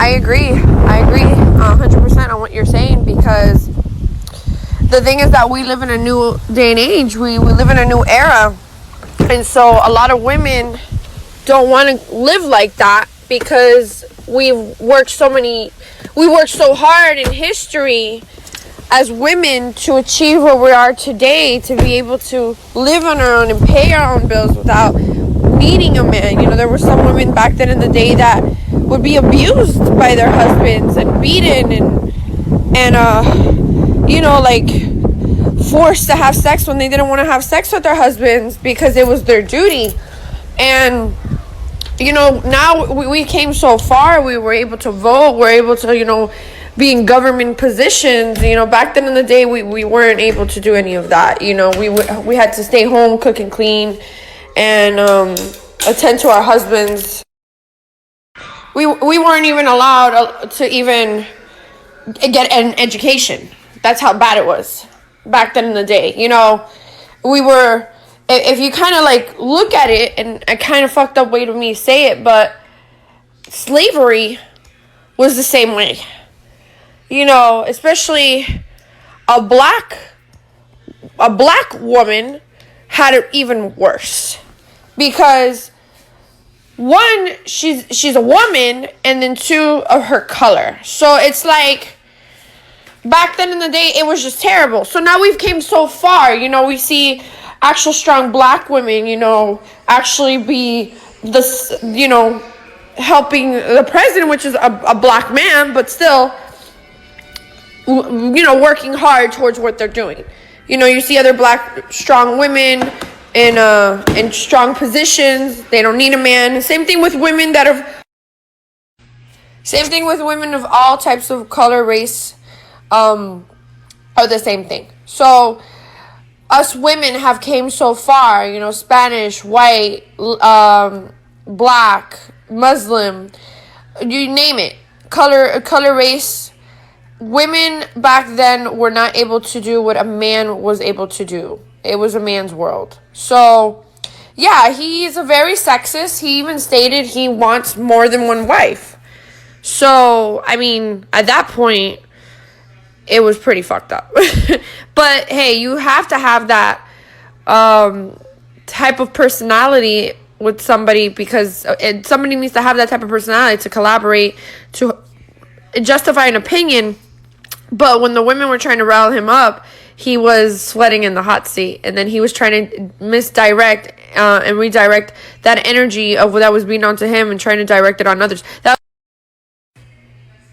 I agree 100% on what you're saying, because the thing is that we live in a new day and age. We live in a new era, and so a lot of women don't want to live like that, because we worked so hard in history as women to achieve where we are today, to be able to live on our own and pay our own bills without needing a man. You know, there were some women back then in the day that would be abused by their husbands and beaten and you know, like forced to have sex when they didn't want to have sex with their husbands because it was their duty. And you know, now we came so far. We were able to vote. We're able to, you know, be in government positions. You know, back then in the day, we weren't able to do any of that. You know, we had to stay home, cook and clean, and attend to our husbands. We weren't even allowed to even get an education. That's how bad it was back then in the day. You know, we were, if you kind of like look at it, and a kind of fucked up way to me say it, but slavery was the same way. You know, especially a black woman had it even worse, because one, she's a woman, and then two, of her color. So it's like, back then in the day, it was just terrible. So now we've came so far. You know, we see actual strong black women, you know, actually be this, you know, helping the president, which is a black man, but still, you know, working hard towards what they're doing. You know, you see other black strong women in strong positions. They don't need a man. Same thing with women of all types of color, race, are the same thing. So us women have came so far, you know, Spanish, white, black, Muslim, you name it, color, race. Women back then were not able to do what a man was able to do. It was a man's world. So, yeah, he's a very sexist. He even stated he wants more than one wife. So, I mean, at that point, it was pretty fucked up. But, hey, you have to have that type of personality with somebody, because somebody needs to have that type of personality to collaborate, to justify an opinion. But when the women were trying to rile him up, he was sweating in the hot seat. And then he was trying to misdirect and redirect that energy of that was being onto him and trying to direct it on others.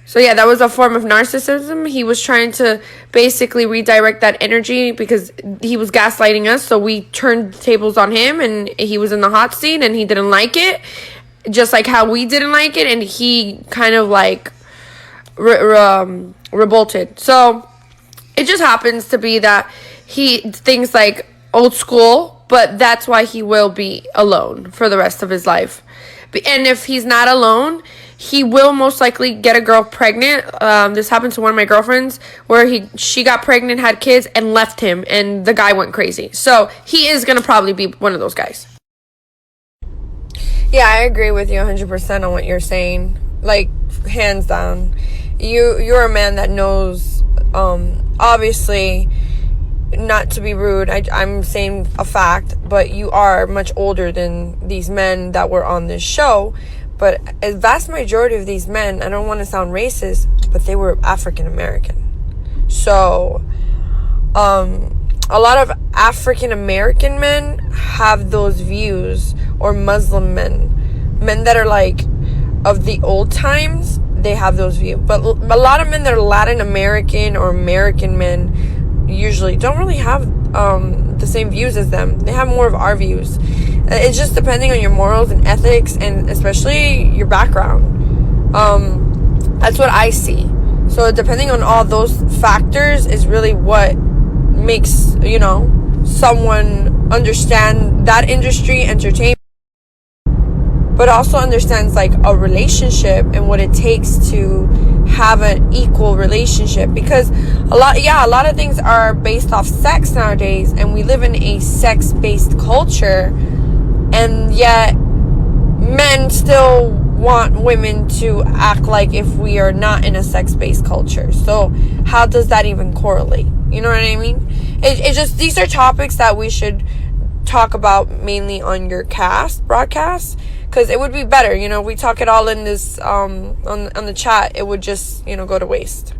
So yeah, that was a form of narcissism. He was trying to basically redirect that energy because he was gaslighting us. So we turned the tables on him, and he was in the hot seat, and he didn't like it, just like how we didn't like it. And he kind of like revolted. So it just happens to be that he thinks like old school, but that's why he will be alone for the rest of his life. And if he's not alone, he will most likely get a girl pregnant. This happened to one of my girlfriends where she got pregnant, had kids, and left him, and the guy went crazy. So he is going to probably be one of those guys. Yeah, I agree with you 100% on what you're saying. Like, hands down. You're a man that knows, obviously, not to be rude, I'm saying a fact, but you are much older than these men that were on this show. But a vast majority of these men, I don't want to sound racist, but they were African American. So, a lot of African American men have those views, or Muslim men that are like of the old times, they have those views. But a lot of men that are Latin American or American men usually don't really have the same views as them. They have more of our views. It's just depending on your morals and ethics, and especially your background. That's what I see. So depending on all those factors is really what makes, you know, someone understand that industry, entertainment, but also understands like a relationship and what it takes to have an equal relationship. Because a lot of things are based off sex nowadays, and we live in a sex-based culture, and yet men still want women to act like if we are not in a sex-based culture. So how does that even correlate? You know what I mean? It just, these are topics that we should talk about mainly on your broadcast, because it would be better, we talk it all in this on the chat, it would just go to waste.